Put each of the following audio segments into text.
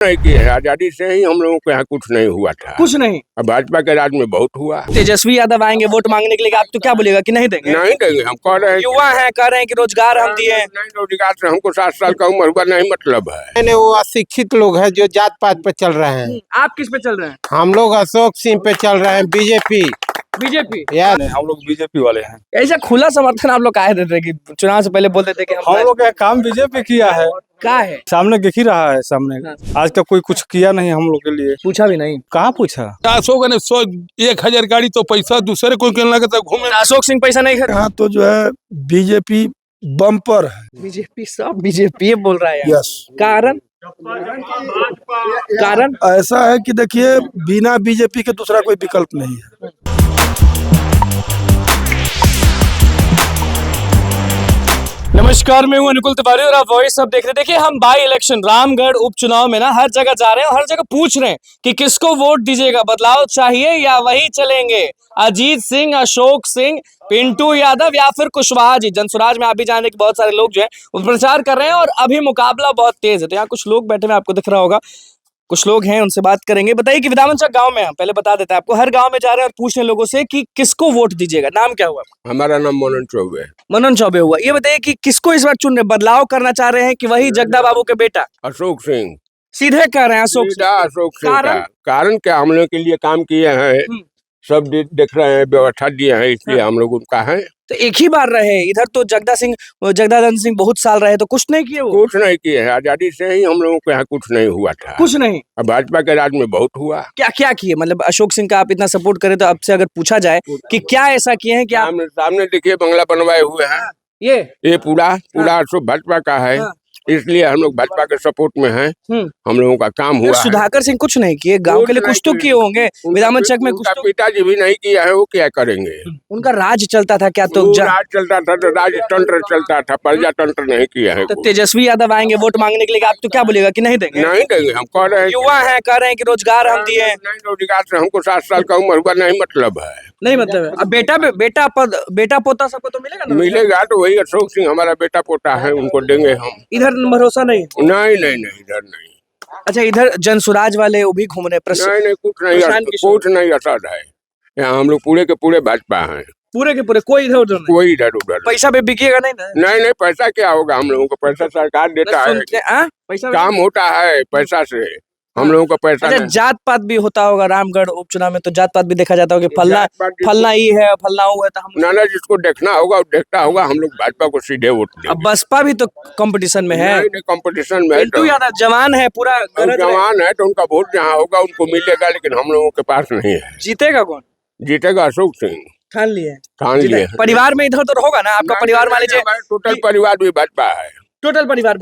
नहीं किए है। आजादी से ही हम लोगों के यहाँ कुछ नहीं हुआ था। कुछ नहीं। अब भाजपा के राज में बहुत हुआ। तेजस्वी यादव आएंगे वोट मांगने के लिए, आप तो क्या बोलेगा कि नहीं देंगे? नहीं देंगे, हम कह रहे हैं। युवा हैं, कह रहे हैं कि रोजगार हम दिए। नहीं, रोजगार से हमको 7 साल का उम्र हुआ नहीं मतलब है। मैंने वो अशिक्षित लोग हैं जो जात पात पे चल रहे हैं। आप किस पे चल रहे हैं? हम लोग अशोक सिंह पे चल रहे हैं, बीजेपी। बीजेपी यार हम लोग बीजेपी वाले हैं। ऐसा खुला समर्थन आप लोग काहे देते हैं कि चुनाव से पहले बोलते थे कि हम लोग का काम बीजेपी किया है। क्या है? सामने दिख ही रहा है सामने। आज तक कोई कुछ किया नहीं हम लोग के लिए। पूछा भी नहीं। कहाँ पूछा? अशोक ने 1,000 गाड़ी तो पैसा दूसरे को कहने लगा था घूमे। अशोक सिंह पैसा नहीं खा। यहाँ तो जो है बीजेपी बम्पर है। बीजेपी सब बीजेपी बोल रहा है। यस। कारण कारण ऐसा है कि देखिए बिना बीजेपी के दूसरा कोई विकल्प नहीं है। नमस्कार, मैं हूं अनुकुल तिवारी और आप वॉइस अब देख रहे हैं। देखिए, हम बाई इलेक्शन रामगढ़ उपचुनाव में ना हर जगह जा रहे हैं और हर जगह पूछ रहे हैं कि किसको वोट दीजिएगा, बदलाव चाहिए या वही चलेंगे, अजीत सिंह, अशोक सिंह, पिंटू यादव या फिर कुशवाहा जी। जनसुराज में आप भी जाने के बहुत सारे लोग जो है वो प्रचार कर रहे हैं और अभी मुकाबला बहुत तेज है। तो यहाँ कुछ लोग बैठे हुए आपको दिख रहा होगा, कुछ लोग हैं, उनसे बात करेंगे। बताइए कि विधानचक गांव में, हम पहले बता देते हैं आपको, हर गांव में जा रहे हैं और पूछ रहे हैं लोगों से कि किसको वोट दीजिएगा। नाम क्या हुआ? हमारा नाम मनन चौबे है। मनन चौबे हुआ। ये बताइए कि किसको इस बार चुन रहे, बदलाव करना चाह रहे हैं कि वही जगदा बाबू के बेटा? अशोक सिंह। सीधे कह रहे हैं अशोक सिंह। अशोक सिंह का कारण? कारण क्या, हम लोग के लिए काम किए हैं, सब देख रहे हैं, व्यवस्था दिए हैं, इसलिए हम लोग उनका है। तो एक ही बार रहे इधर, तो जगदानंद सिंह बहुत साल रहे तो कुछ नहीं किए वो? कुछ नहीं किए है। आजादी से ही हम लोगों के यहाँ कुछ नहीं हुआ था। कुछ नहीं। अब भाजपा के राज में बहुत हुआ। क्या क्या किए? मतलब अशोक सिंह का आप इतना सपोर्ट करें तो आपसे अगर पूछा जाए कि क्या ऐसा किए हैं कि आप? सामने देखिए बंगला बनवाए हुए हैं। ये पूरा अशोक भाजपा का है। इसलिए हम लोग भाजपा के सपोर्ट में हैं। हम लोगों का काम हुआ है। सुधाकर सिंह कुछ नहीं किए, गांव के लिए कुछ तो किए होंगे। विधानचक में कुछ तो पिताजी भी नहीं किया है, वो क्या करेंगे? उनका राज चलता था क्या? तो राज चलता था, तो राजतंत्र चलता था, प्रजातंत्र नहीं किया है। तो तेजस्वी यादव आएंगे वोट मांगने के लिए, आप तो क्या बोलेगा कि नहीं देंगे? नहीं देंगे, हम कह रहे हैं। युवा हैं, कह रहे हैं कि रोजगार हम दिए। नहीं, रोजगार से हमको 7 साल का उम्र हुआ नहीं मतलब है। नहीं मतलब है। अब बेटा पोता सबको तो मिलेगा ना? मिलेगा तो वही अशोक सिंह हमारा बेटा पोता है, उनको देंगे हम। इधर भरोसा नहीं? नहीं, इधर नहीं। अच्छा, इधर जनसुराज वाले वो भी घूम रहे हैं। नहीं, कुछ नहीं असर है। यहाँ हम लोग पूरे के पूरे भाजपा हैं। पूरे के पूरे, कोई इधर उधर नहीं? कोई इधर उधर। पैसा पे बिकेगा नहीं ना? नहीं, पैसा क्या होगा, हम लोगों को पैसा सरकार देता है। पैसा काम होता है पैसा से, हम लोगों का पैसा। अच्छा, जात पात भी होता होगा रामगढ़ उपचुनाव में, तो जात पात भी देखा जाता होगा कि फलना ये है, फलना वो है, तो हम ना जिसको देखना होगा वो देखता होगा। हम लोग भाजपा को सीधे वोट देंगे। अब बसपा भी तो कंपटीशन में है। कंपटीशन में है पिंटू यादव जवान है, पूरा जवान है, तो उनका वोट जहाँ होगा उनको मिलेगा, लेकिन हम लोगों के पास नहीं है। जीतेगा कौन? जीतेगा अशोक सिंह। ठान लिए? परिवार में इधर तो होगा ना आपका परिवार? मान लीजिए टोटल परिवार भी भाजपा है। टोटल परिवार?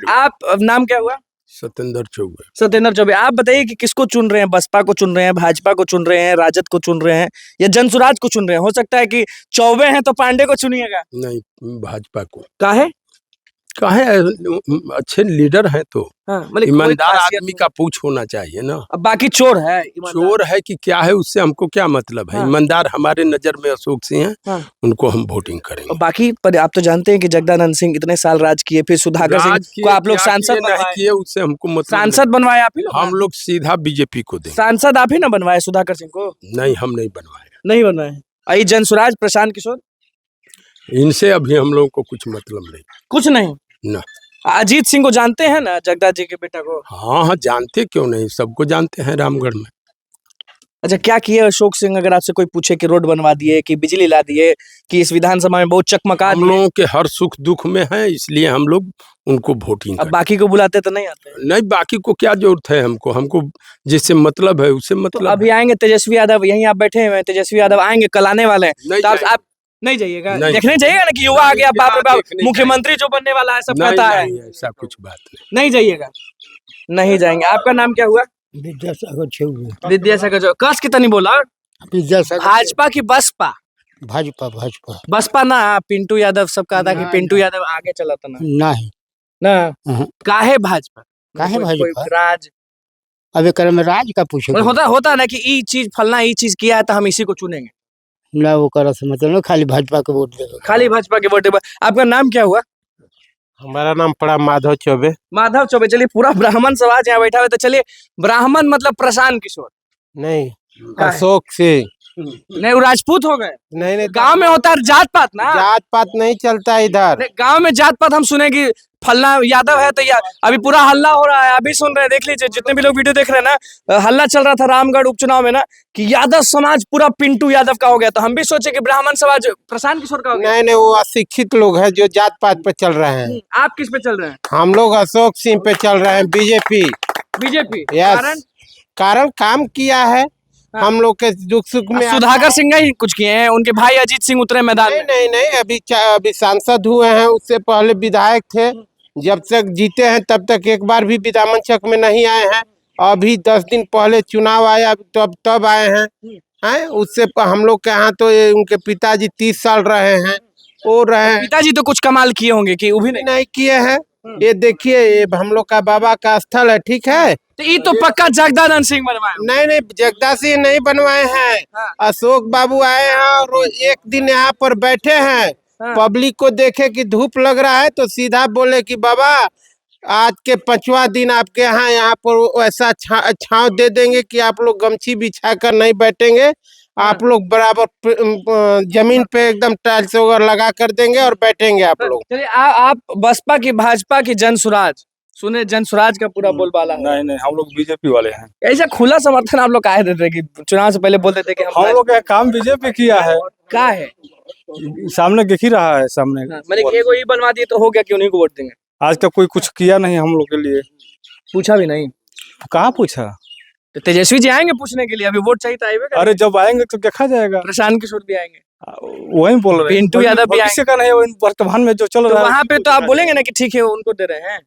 आप नाम क्या हुआ? सत्येंद्र चौबे। सत्येंद्र चौबे। आप बताइए कि किसको चुन रहे हैं? बसपा को चुन रहे हैं, भाजपा को चुन रहे हैं, राजद को चुन रहे हैं या जनसुराज को चुन रहे हैं? हो सकता है कि चौबे हैं तो पांडे को चुनिएगा। नहीं, भाजपा को। काहे? अच्छे लीडर हैं तो मतलब ईमानदार आदमी का पूछ होना चाहिए ना। अब बाकी चोर है। चोर है कि क्या है, उससे हमको क्या मतलब है? ईमानदार हमारे नजर में अशोक सिंह हैं, उनको हम वोटिंग करेंगे। बाकी पर आप तो जानते हैं कि जगदानंद सिंह इतने साल राज किए, फिर सुधाकर सिंह को आप लोग सांसद नहीं किए, उससे हमको मतलब सांसद बनवाए आप ही लोग? हम लोग सीधा बीजेपी को देंगे। सांसद आप ही ना बनवाए सुधाकर सिंह को? नहीं, हम नहीं बनवाए। नहीं बनवाए। जनसुराज, प्रशांत किशोर, इनसे अभी हम लोगों को कुछ मतलब नहीं। कुछ नहीं ना। अजीत सिंह को जानते हैं ना, जगदा जी के बेटा को? हाँ, जानते क्यों नहीं, सबको जानते हैं रामगढ़ में। अच्छा, क्या किए अशोक सिंह? अगर आपसे कोई पूछे कि रोड बनवा दिए, कि बिजली ला दिए, कि इस विधानसभा में बहुत चकमका दिए? हम लोगों के हर सुख दुख में है, इसलिए हम लोग उनको वोटिंग। अब बाकी को बुलाते तो नहीं आते? नहीं, बाकी को क्या जरूरत है हमको जिससे मतलब है उससे मतलब। तो अभी आएंगे तेजस्वी यादव, यहीं आप बैठे हुए हैं, तेजस्वी यादव आएंगे, कल आने वाले हैं, तो आप नहीं जाइएगा? देखने जाइएगा ना कि युवा आ गया, बाप रे बाप, मुख्यमंत्री जो बनने वाला है, सब कहता है। ऐसा कुछ बात नहीं जाइएगा? नहीं जाएंगे। आपका नाम क्या हुआ? विद्यासागर। कस कितनी बोला? विद्यासागर। भाजपा की बसपा? भाजपा। बसपा ना, पिंटू यादव सब कहा था कि पिंटू यादव आगे चला था ना। नहीं ना, काहे भाजपा? काहे भाजपा? राज अबे कर में राज का पूछो। होता ना कि ये चीज फलना, ये चीज किया है तो हम इसी को चुनेंगे ना, वो कर मतलब खाली भाजपा को वोट देगा। खाली भाजपा के वोट देगा। आपका नाम क्या हुआ? हमारा नाम पड़ा माधव चौबे। माधव चौबे। चलिए पूरा ब्राह्मण समाज यहाँ बैठा हुआ है, तो चलिए ब्राह्मण मतलब प्रशांत किशोर। नहीं, का है? अशोक सिंह। नहीं वो राजपूत हो गए। नहीं, गांव में होता है जात पात ना, जात पात नहीं चलता इधर। गांव में जात पात हम सुने कि फलना यादव है तो अभी पूरा हल्ला हो रहा है, अभी सुन रहे हैं, देख लीजिए जितने भी लोग वीडियो देख रहे हैं ना, हल्ला चल रहा था रामगढ़ उपचुनाव में ना कि यादव समाज पूरा पिंटू यादव का हो गया, तो हम भी सोचे कि ब्राह्मण समाज प्रशांत किशोर का हो गया। नहीं, वो अशिक्षित लोग हैं जो जात पात पे चल रहे हैं। आप किस पे चल रहे हैं? हम लोग अशोक सिंह पे चल रहे हैं, बीजेपी। बीजेपी। यस, कारण काम किया है हम लोग के दुख सुख में। सुधाकर सिंह ही कुछ किए हैं, उनके भाई अजीत सिंह उतरे मैदान में। नहीं, अभी सांसद हुए हैं, उससे पहले विधायक थे। जब तक जीते हैं तब तक एक बार भी विधानमंच में नहीं आए हैं। अभी 10 दिन पहले चुनाव आया तब आए हैं। उससे हम लोग के यहाँ तो उनके पिताजी 30 साल रहे हैं, वो रहे हैं। पिताजी तो कुछ कमाल किए होंगे कि वो भी नहीं किए हैं। ये देखिए, ये हम लोग का बाबा का स्थल है, ठीक है। तो ये तो पक्का जगदानंद सिंह बनवाए। नहीं, जगदा सिंह नहीं बनवाए हैं। अशोक बाबू आए हैं और वो एक दिन यहाँ पर बैठे हैं। पब्लिक को देखे कि धूप लग रहा है तो सीधा बोले कि बाबा आज के 5वां दिन आपके यहाँ पर ऐसा छांव दे देंगे कि आप लोग गमछी बिछा कर नहीं बैठेंगे। आप लोग बराबर जमीन पे एकदम टाइल्स वगैरह लगा कर देंगे और बैठेंगे आप लोग। चलिए आप बसपा की भाजपा की जन सुराज सुने, जन सुराज का पूरा बोलबाला है। नहीं, हम लोग बीजेपी वाले हैं। ऐसा खुला समर्थन आप लोग काहे देते हैं कि चुनाव से पहले बोलते थे कि हम लोग का काम बीजेपी किया है। क्या है सामने दिख ही रहा है सामने। मैंने कि एगो ये बनवा दिए तो हो गया कि उन्हीं को वोट देंगे। आज तक कोई कुछ किया नहीं हम लोग के लिए। पूछा भी नहीं? कहाँ पूछा? तो तेजस्वी जी आएंगे पूछने के लिए, अभी वोट चाहिए तो आएगा। अरे जब आएंगे तो देखा जाएगा। प्रशांत किशोर भी आएंगे, वही बोल रहे हैं। पिंटू यादव भी भविष्य का नहीं, वर्तमान में जो चल रहा है वहाँ पे तो आप बोलेंगे ना कि ठीक है उनको दे रहे हैं।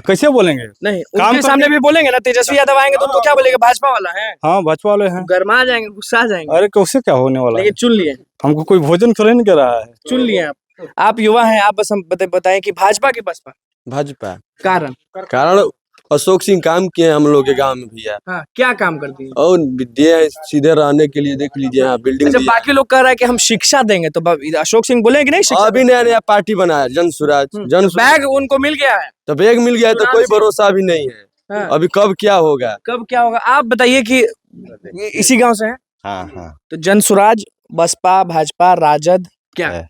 कैसे बोलेंगे? नहीं, उनके सामने भी बोलेंगे ना। तेजस्वी यादव आएंगे तो उनको क्या बोलेंगे? भाजपा वाला है। हाँ, भाजपा वाले हैं। गरमा जाएंगे, गुस्सा जाएंगे। अरे कैसे क्या होने वाला है? लेकिन चुन लिए, हमको कोई भोजन थोड़े नहीं कर रहा है। चुन लिए आप युवा हैं, आप बस हम बताएं कि भाजपा की बसपा। भाजपा। कारण अशोक सिंह काम किए हम लोग के गांव में भैया। हाँ, क्या काम करती है? और विद्या सीधे रहने के लिए देख लीजिए यहाँ बिल्डिंग। जब बाकी लोग कह रहा है कि हम शिक्षा देंगे तो अशोक सिंह बोले कि नहीं शिक्षा? अभी नया पार्टी बनाया जन सुराज। बैग उनको मिल गया है, तो बैग मिल गया है, तो कोई भरोसा भी नहीं है। हाँ। अभी कब क्या होगा आप बताइए कि इसी गांव से हैं? हाँ। तो जन सुराज, बसपा, भाजपा, राजद क्या है?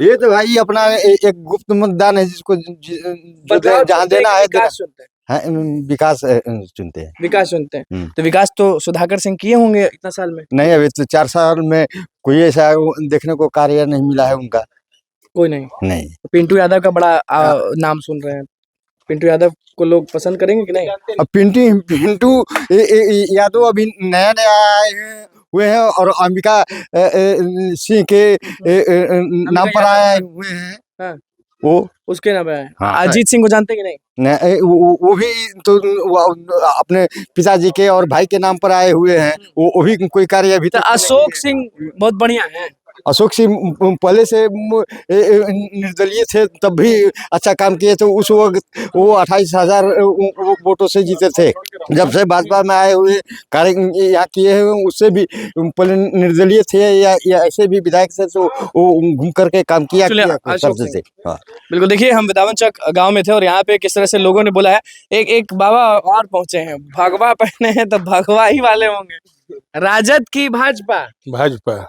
ये तो भाई अपना एक गुप्त मतदान है, जिसको जहाँ देना है विकास चुनते हैं। विकास चुनते हैं। विकास चुनते हैं। तो विकास तो सुधाकर सिंह किए होंगे इतना साल में? नहीं, अभी तो 4 साल में कोई ऐसा देखने को कार्य नहीं मिला है उनका। कोई नहीं। तो पिंटू यादव का बड़ा नाम सुन रहे हैं। पिंटू यादव को लोग पसंद करेंगे कि नहीं? अब पिंटू यादव अभी नया आए हुए हैं और अंबिका सिंह के नाम पर आए हुए हैं। हाँ। वो उसके नाम है। हाँ, अजीत सिंह को जानते कि नहीं? नहीं, वो भी तो अपने पिताजी के और भाई के नाम पर आए हुए हैं। वो भी कोई कार्य अभी तक। अशोक सिंह बहुत बढ़िया है। अशोक सिंह पहले से निर्दलीय थे, तब भी अच्छा काम किए थे। उस वक्त वो 28,000 वोटों से जीते थे। जब से भाजपा में आए हुए कार्य यहाँ किए हैं, उससे भी पहले निर्दलीय थे या ऐसे भी विधायक से, तो वो घूम करके काम किया सबसे से। हाँ, बिल्कुल। देखिए हम विदावनचक गांव में थे और यहाँ पे किस तरह से लोगों ने बोला है। एक बाबा और पहुंचे हैं, भगवा पहने हैं तो भगवा ही वाले होंगे। राजद की भाजपा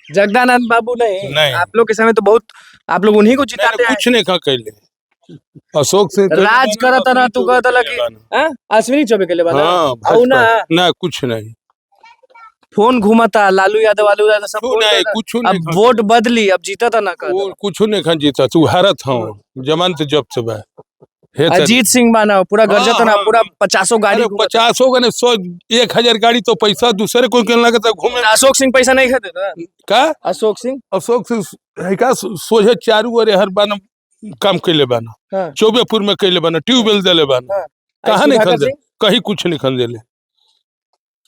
जगदानंद बाबू नहीं। आप लोग के समय तो बहुत आप लोग उन्हीं को जिताते हैं। कुछ नहीं खा कैले अशोक सिंह राज करता ना तू कहता लगी अश्विनी चौबे के लिए बना। हाँ, ना कुछ नहीं। फोन घूमता लालू यादव सब कुछ नहीं। अब वोट बदली, अब जीता था ना कुछ नहीं खा जीता तू हारत हूँ जमानत जब से बा। अजीत सिंह बाना पूरा गरजत ना, पूरा 50 गाड़ी 50 का नहीं 100 1000 गाड़ी तो पैसा दूसरे को कहने लगा घूमे। अशोक सिंह पैसा नहीं खाते था का? अशोक सिंह का सोझे चारू अरे हर बाना काम कैले बाना। हाँ। चौबेपुर में कैले बाना, ट्यूबवेल दिले बाना। कहाँ नहीं खन कहीं कुछ नहीं खन दिले।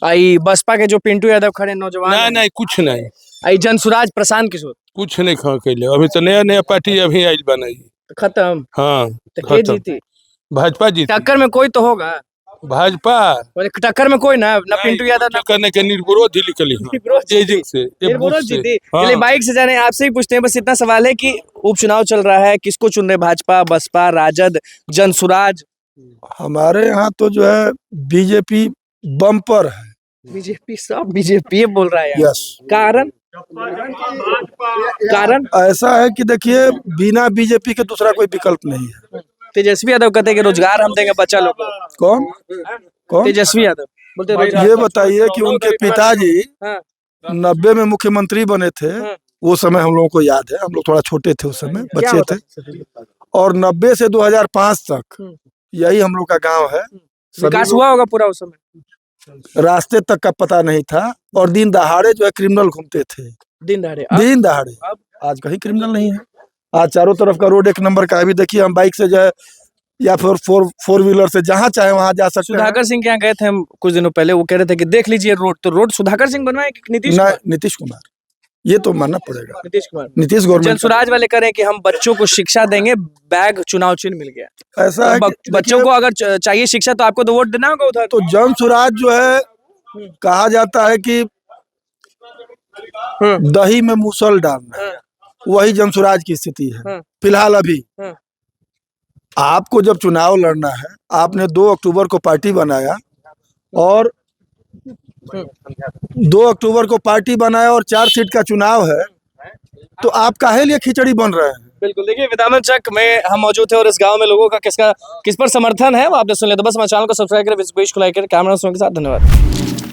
आई बसपा के जो पिंटू यादव खड़े नौजवान नहीं कुछ नहीं। आई जन सुराज प्रशांत किशोर कुछ नहीं खा कैले। अभी तो नया पार्टी अभी आई बनाई खत्म। हाँ, तो जीती भाजपा जीती। टक्कर में कोई तो होगा भाजपा टक्कर में कोई ना पिंटू यादव ना करने के निर्विरोध ही निकली। जीती। चलिए बाइक से जाने आपसे ही पूछते हैं, बस इतना सवाल है कि उपचुनाव चल रहा है, किसको चुन रहे? भाजपा, बसपा, राजद, जनसुराज? हमारे यहाँ तो जो है बीजेपी बम्पर है। बीजेपी, सब बीजेपी बोल रहा है यार। यस, कारण? कारण ऐसा है कि देखिए बिना बीजेपी के दूसरा कोई विकल्प नहीं है। तेजस्वी यादव कहते हैं कि रोजगार हम देंगे बच्चा लोग को। कौन कौन तेजस्वी यादव बोलते हैं रोजगार। ये बताइए कि उनके पिताजी हाँ। 90 में मुख्यमंत्री बने थे। हाँ। वो समय हम लोगों को याद है, हम लोग थोड़ा छोटे थे उस समय, क्या बच्चे होता थे। और 90 से 2005 तक यही हम लोग का गांव है। विकास हुआ होगा पूरा उस समय? रास्ते तक का पता नहीं था और दिन दहाड़े जो है क्रिमिनल घूमते थे। दिन दहाड़े? दिन दहाड़े। आज कहीं क्रिमिनल नहीं है। आज चारों तरफ का रोड 1 नंबर का है। अभी देखिए हम बाइक से जो है या फिर फोर व्हीलर से जहाँ चाहे वहाँ जा सकते हैं। सुधाकर सिंह के यहाँ गए थे हम कुछ दिनों पहले, वो कह रहे थे कि देख लीजिए रोड, तो रोड सुधाकर सिंह बनवाए कि नीतीश कुमार? नीतीश कुमार, ये तो मानना पड़ेगा। नीतीश कुमार, नीतीश गवर्नमेंट। जनसुराज वाले कह रहे हैं कि हम बच्चों को शिक्षा देंगे, बैग चुनाव चिन्ह मिल गया। ऐसा है कि बच्चों को अगर चाहिए शिक्षा तो आपको तो वोट देना होगा उधर। तो जनसुराज जो है कहा जाता है कि दही में मूसल डालना, वही जनसुराज की स्थिति है फिलहाल। अभी आपको जब चुनाव लड़ना है, आपने 2 अक्टूबर को पार्टी बनाया और 2 अक्टूबर को पार्टी बनाया और 4 सीट का चुनाव है, तो आप काहे लिए खिचड़ी बन रहे हैं? बिल्कुल। देखिए विदामन चक में हम मौजूद थे और इस गांव में लोगों का किस पर समर्थन है वो आपने सुन लिया। तो बस हमारे चैनल को सब्सक्राइब करें, विस्पेश को लाइक करें। कैमरा के साथ धन्यवाद।